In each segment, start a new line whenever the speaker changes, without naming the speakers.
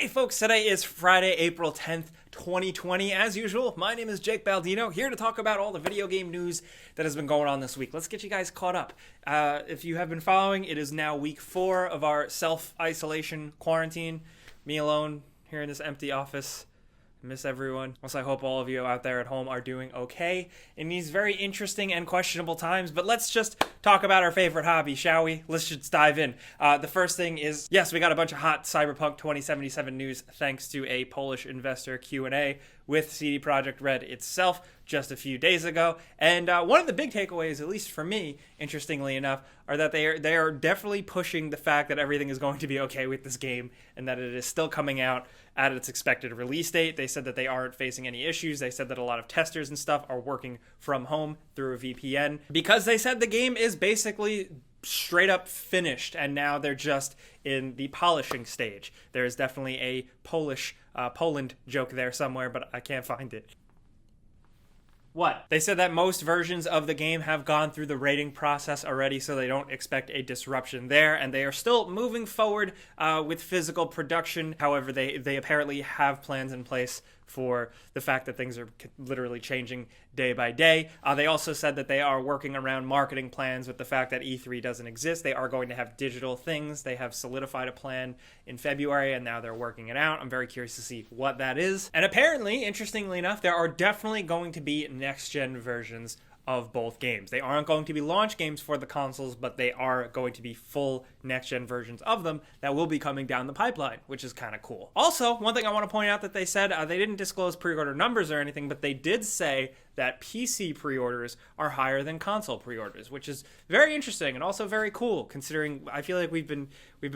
Hey folks, today is Friday, April 10th, 2020. As usual, my name is Jake Baldino, here to talk about all the video game news that has been going on this week. Let's get you guys caught up. If you have been following, it is now week 4 of our self-isolation quarantine. Me alone, here in this empty office. Miss everyone. Also, I hope all of you out there at home are doing okay in these very interesting and questionable times. But let's just talk about our favorite hobby, shall we? Let's just dive in. The first thing is, yes, we got a bunch of hot Cyberpunk 2077 news thanks to a Polish investor Q&A with CD Projekt Red itself just a few days ago. And one of the big takeaways, at least for me, interestingly enough, are that they are definitely pushing the fact that everything is going to be okay with this game and that it is still coming out at its expected release date. They said that they aren't facing any issues. They said that a lot of testers and stuff are working from home through a VPN because they said the game is basically straight up finished and now they're just in the polishing stage. There is definitely a Poland joke there somewhere, but I can't find it. What? They said that most versions of the game have gone through the rating process already, so they don't expect a disruption there, and they are still moving forward with physical production. However, they apparently have plans in place for the fact that things are literally changing day by day. They also said that they are working around marketing plans with the fact that E3 doesn't exist. They are going to have digital things. They have solidified a plan in February, and now they're working it out. I'm very curious to see what that is. And apparently, interestingly enough, there are definitely going to be next-gen versions of both games. They aren't going to be launch games for the consoles, but they are going to be full next-gen versions of them that will be coming down the pipeline, which is kind of cool. Also, one thing I want to point out that they said, they didn't disclose pre-order numbers or anything, but they did say that PC pre-orders are higher than console pre-orders, which is very interesting and also very cool, considering I feel like we've been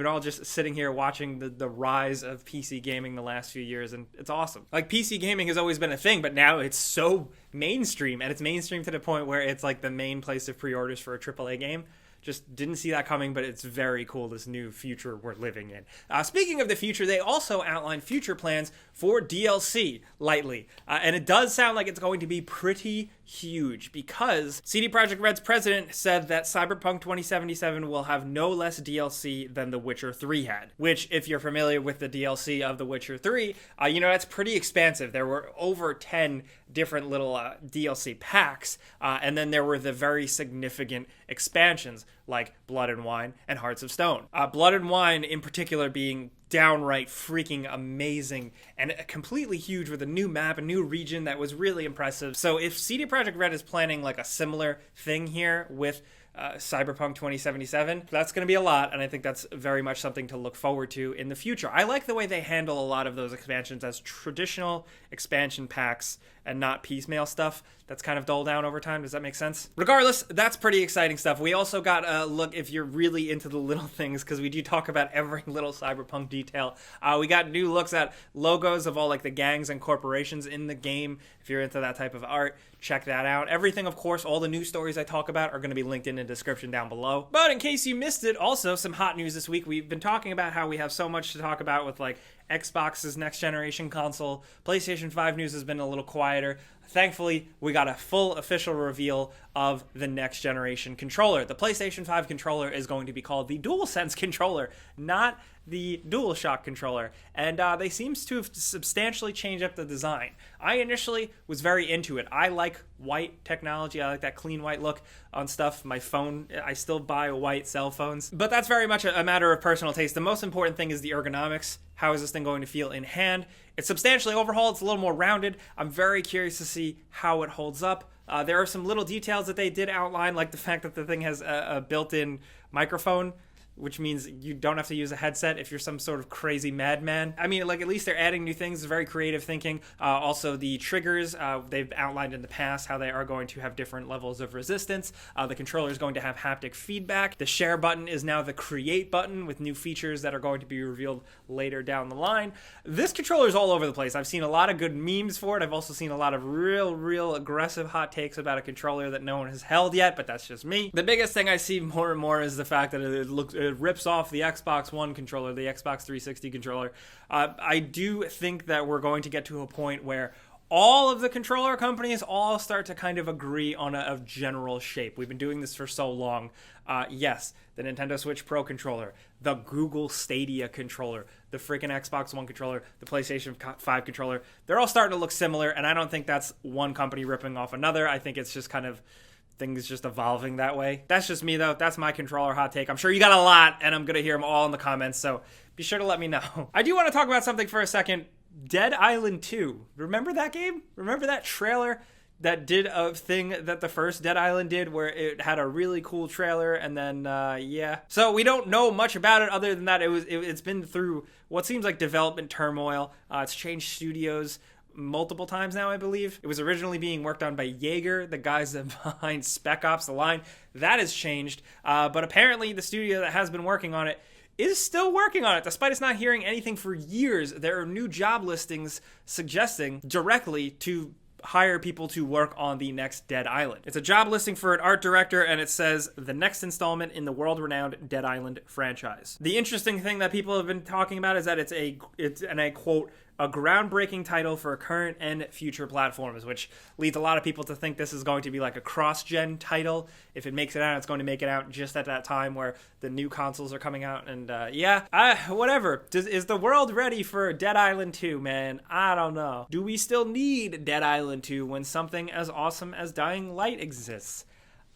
all just sitting here watching the rise of PC gaming the last few years, and it's awesome. Like, PC gaming has always been a thing, but now it's so mainstream, and it's mainstream to the point where it's like the main place of pre-orders for a AAA game. Just didn't see that coming, but it's very cool, this new future we're living in. Speaking of the future, they also outlined future plans for DLC, lightly. And it does sound like it's going to be pretty huge because CD Projekt Red's president said that Cyberpunk 2077 will have no less DLC than The Witcher 3 had. Which, if you're familiar with the DLC of The Witcher 3, that's pretty expansive. There were over 10 different little DLC packs, and then there were the very significant expansions like Blood and Wine and Hearts of Stone. Blood and Wine in particular being downright freaking amazing and completely huge with a new map, a new region that was really impressive. So if CD Projekt Red is planning like a similar thing here with Cyberpunk 2077, that's going to be a lot, and I think that's very much something to look forward to in the future. I like the way they handle a lot of those expansions as traditional expansion packs and not piecemeal stuff that's kind of dulled down over time. Does that make sense? Regardless, that's pretty exciting stuff. We also got a look, if you're really into the little things, because we do talk about every little Cyberpunk detail. We got new looks at logos of all like the gangs and corporations in the game. If you're into that type of art, check that out. Everything, of course, all the news stories I talk about are going to be linked in the description down below. But in case you missed it, also some hot news this week. We've been talking about how we have so much to talk about with like Xbox's next generation console. PlayStation 5 news has been a little quieter. Thankfully, we got a full official reveal of the next generation controller. The PlayStation 5 controller is going to be called the DualSense controller, not the DualShock controller, and they seems to have substantially changed up the design. I initially was very into it. I like white technology. I like that clean white look on stuff. My phone, I still buy white cell phones, but that's very much a matter of personal taste. The most important thing is the ergonomics. How is this thing going to feel in hand? It's substantially overhauled. It's a little more rounded. I'm very curious to see how it holds up. There are some little details that they did outline, like the fact that the thing has a built-in microphone, which means you don't have to use a headset if you're some sort of crazy madman. I mean, like, at least they're adding new things. It's very creative thinking. Also, the triggers, they've outlined in the past how they are going to have different levels of resistance. The controller is going to have haptic feedback. The share button is now the create button with new features that are going to be revealed later down the line. This controller is all over the place. I've seen a lot of good memes for it. I've also seen a lot of real aggressive hot takes about a controller that no one has held yet, but that's just me. The biggest thing I see more and more is the fact that it rips off the Xbox One controller, the Xbox 360 controller. I do think that we're going to get to a point where all of the controller companies all start to kind of agree on a general shape. We've been doing this for so long. Yes, the Nintendo Switch Pro controller, the Google Stadia controller, the freaking Xbox One controller, the PlayStation 5 controller, they're all starting to look similar, and I don't think that's one company ripping off another. I think it's just kind of things just evolving that way. That's just me, though. That's my controller hot take. I'm sure you got a lot, and I'm going to hear them all in the comments, so be sure to let me know. I do want to talk about something for a second. Dead Island 2. Remember that game? Remember that trailer that did a thing that the first Dead Island did where it had a really cool trailer and then, yeah. So we don't know much about it other than that it's been through what seems like development turmoil. It's changed studios multiple times now, I believe. It was originally being worked on by Jaeger, the guys that behind Spec Ops: The Line. That has changed, but apparently the studio that has been working on it is still working on it. Despite us not hearing anything for years, there are new job listings suggesting directly to hire people to work on the next Dead Island. It's a job listing for an art director, and it says the next installment in the world-renowned Dead Island franchise. The interesting thing that people have been talking about is that it's and I quote, a groundbreaking title for current and future platforms, which leads a lot of people to think this is going to be like a cross-gen title. If it makes it out, it's going to make it out just at that time where the new consoles are coming out. And whatever. Is the world ready for Dead Island 2, man? I don't know. Do we still need Dead Island 2 when something as awesome as Dying Light exists?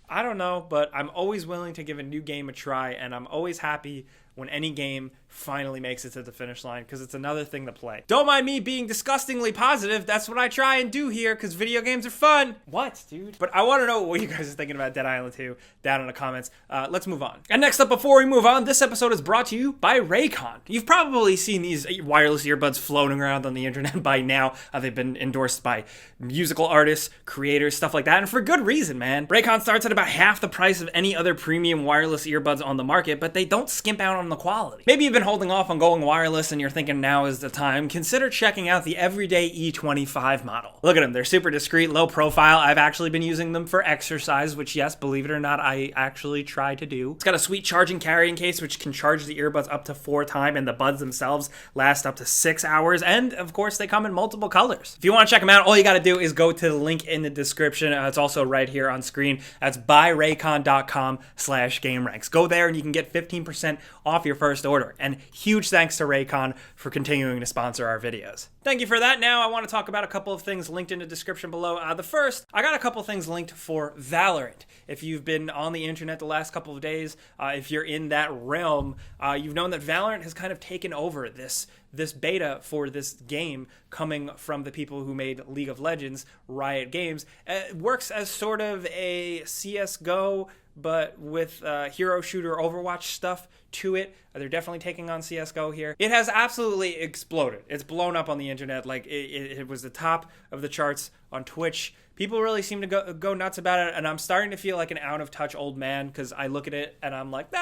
I don't know, but I'm always willing to give a new game a try, and I'm always happy when any game finally makes it to the finish line, because it's another thing to play. Don't mind me being disgustingly positive. That's what I try and do here, because video games are fun. What, dude? But I want to know what you guys are thinking about Dead Island 2 down in the comments. Let's move on. And next up, before we move on, this episode is brought to you by Raycon. You've probably seen these wireless earbuds floating around on the internet by now. They've been endorsed by musical artists, creators, stuff like that, and for good reason, man. Raycon starts at about half the price of any other premium wireless earbuds on the market, but they don't skimp out on the quality. Maybe you've been holding off on going wireless and you're thinking now is the time. Consider checking out the everyday E25 model. Look at them. They're super discreet, low profile. I've actually been using them for exercise, which, yes, believe it or not, I actually try to do. It's got a sweet charging carrying case, which can charge the earbuds up to 4 times, and the buds themselves last up to 6 hours. And, of course, they come in multiple colors. If you want to check them out, all you got to do is go to the link in the description. It's also right here on screen. That's buyraycon.com/gameranx. Go there and you can get 15% off your first order. And huge thanks to Raycon for continuing to sponsor our videos. Thank you for that. Now I want to talk about a couple of things linked in the description below. The first, I got a couple things linked for Valorant. If you've been on the internet the last couple of days, if you're in that realm, you've known that Valorant has kind of taken over this beta for this game coming from the people who made League of Legends, Riot Games. It works as sort of a CSGO, but with hero shooter Overwatch stuff to it. They're definitely taking on CSGO here. It has absolutely exploded. It's blown up on the internet. Like it was the top of the charts on Twitch. People really seem to go nuts about it, and I'm starting to feel like an out of touch old man because I look at it and I'm like,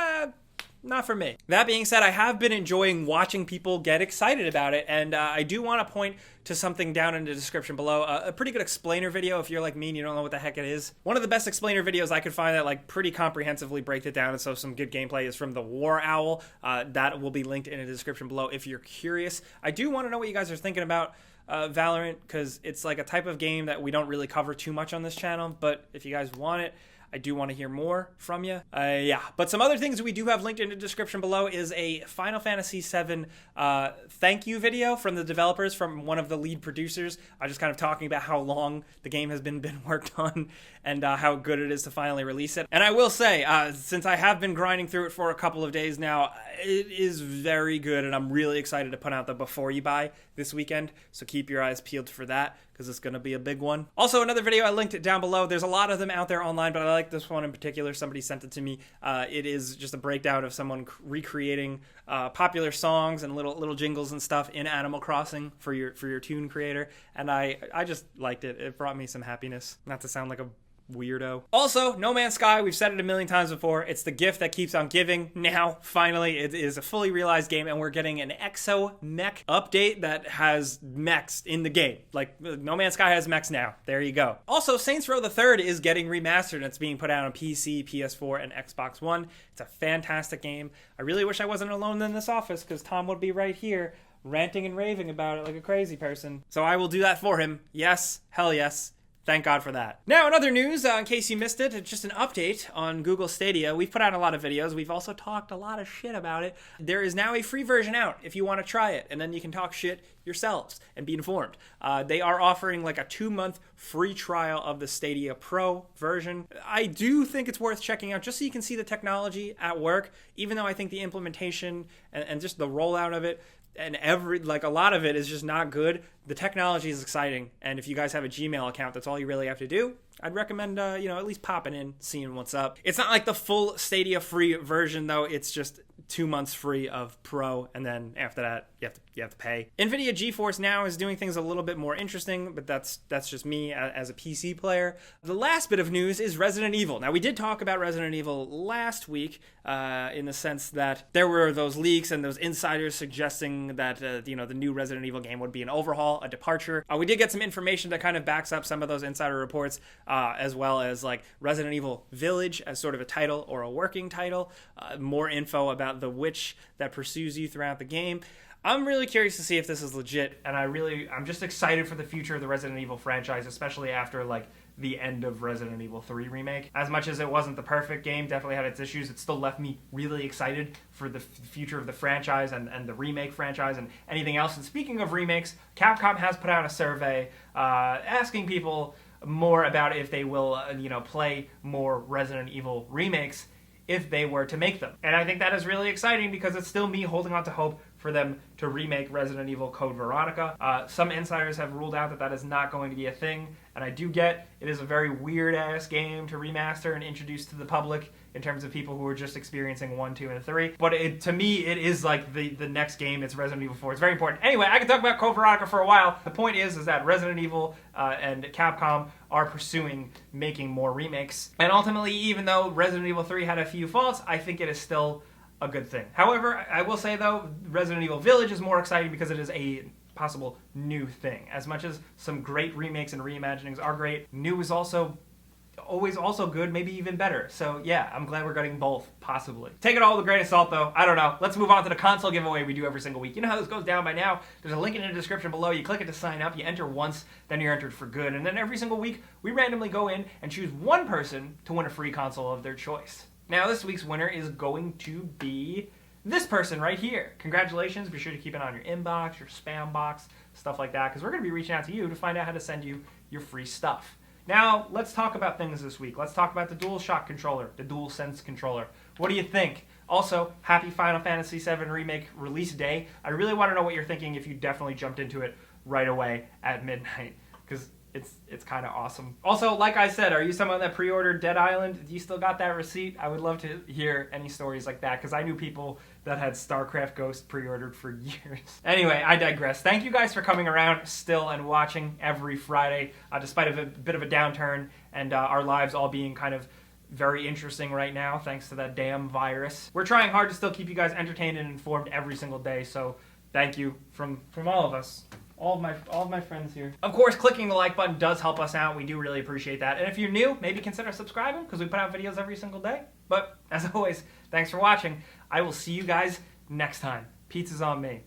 not for me. That being said, I have been enjoying watching people get excited about it, and I do want to point to something down in the description below. A pretty good explainer video if you're like me and you don't know what the heck it is. One of the best explainer videos I could find that like pretty comprehensively breaks it down, and so some good gameplay is from the War Owl. That will be linked in the description below if you're curious. I do want to know what you guys are thinking about Valorant, because it's like a type of game that we don't really cover too much on this channel, but if you guys want it, I do want to hear more from you. Yeah, but some other things we do have linked in the description below is a Final Fantasy VII thank you video from the developers, from one of the lead producers. Just kind of talking about how long the game has been worked on and how good it is to finally release it. And I will say, since I have been grinding through it for a couple of days now, it is very good, and I'm really excited to put out the before you buy this weekend, so keep your eyes peeled for that, because it's going to be a big one. Also, another video, I linked it down below. There's a lot of them out there online, but I like this one in particular. Somebody sent it to me. It is just a breakdown of someone recreating popular songs and little jingles and stuff in Animal Crossing for your tune creator, and I just liked it. It brought me some happiness. Not to sound like a weirdo. Also, No Man's Sky, we've said it a million times before, it's the gift that keeps on giving. Now, finally, it is a fully realized game, and we're getting an exo mech update that has mechs in the game. Like, No Man's Sky has mechs now. There you go. Also, Saints Row the Third is getting remastered, and it's being put out on PC, PS4, and Xbox One. It's a fantastic game. I really wish I wasn't alone in this office, because Tom would be right here ranting and raving about it like a crazy person. So I will do that for him. Yes, hell yes. Thank God for that. Now, in other news, in case you missed it, just an update on Google Stadia. We've put out a lot of videos. We've also talked a lot of shit about it. There is now a free version out if you want to try it, and then you can talk shit yourselves and be informed. They are offering like a 2-month free trial of the Stadia Pro version. I do think it's worth checking out just so you can see the technology at work, even though I think the implementation and just the rollout of it and a lot of it is just not good. The technology is exciting, and if you guys have a Gmail account, that's all you really have to do. I'd recommend, at least popping in, seeing what's up. It's not like the full Stadia free version, though. It's just 2 months free of Pro, and then after that, you have to pay. NVIDIA GeForce Now is doing things a little bit more interesting, but that's just me as a PC player. The last bit of news is Resident Evil. Now, we did talk about Resident Evil last week, in the sense that there were those leaks and those insiders suggesting that, the new Resident Evil game would be an overhaul, a departure. We did get some information that kind of backs up some of those insider reports, as well as like Resident Evil Village as sort of a title or a working title, more info about the witch that pursues you throughout the game. I'm really curious to see if this is legit, and I'm just excited for the future of the Resident Evil franchise, especially after like the end of Resident Evil 3 Remake. As much as it wasn't the perfect game, definitely had its issues, it still left me really excited for the future of the franchise and the remake franchise and anything else. And speaking of remakes, Capcom has put out a survey asking people more about if they will, play more Resident Evil remakes if they were to make them. And I think that is really exciting because it's still me holding on to hope for them to remake Resident Evil Code Veronica. Some insiders have ruled out that is not going to be a thing, and I do get it is a very weird-ass game to remaster and introduce to the public in terms of people who are just experiencing 1, 2, and 3. But to me, it is like the next game. It's Resident Evil 4. It's very important. Anyway, I can talk about Code Veronica for a while. The point is that Resident Evil and Capcom are pursuing making more remakes. And ultimately, even though Resident Evil 3 had a few faults, I think it is still a good thing. However, I will say though, Resident Evil Village is more exciting because it is a possible new thing. As much as some great remakes and reimaginings are great, new is always also good, maybe even better. So yeah, I'm glad we're getting both, possibly. Take it all with a grain of salt though, I don't know. Let's move on to the console giveaway we do every single week. You know how this goes down by now. There's a link in the description below. You click it to sign up, you enter once, then you're entered for good. And then every single week, we randomly go in and choose one person to win a free console of their choice. Now, this week's winner is going to be this person right here. Congratulations. Be sure to keep it on your inbox, your spam box, stuff like that, because we're going to be reaching out to you to find out how to send you your free stuff. Now, let's talk about things this week. Let's talk about the DualShock controller, the DualSense controller. What do you think? Also, happy Final Fantasy VII Remake release day. I really want to know what you're thinking if you definitely jumped into it right away at midnight, because it's kind of awesome. Also, like I said, are you someone that pre-ordered Dead Island? Do you still got that receipt? I would love to hear any stories like that, because I knew people that had StarCraft Ghost pre-ordered for years. Anyway, I digress. Thank you guys for coming around still and watching every Friday, despite a bit of a downturn and our lives all being kind of very interesting right now, thanks to that damn virus. We're trying hard to still keep you guys entertained and informed every single day, so thank you from all of us. All of my friends here. Of course, clicking the like button does help us out. We do really appreciate that. And if you're new, maybe consider subscribing because we put out videos every single day. But as always, thanks for watching. I will see you guys next time. Pizza's on me.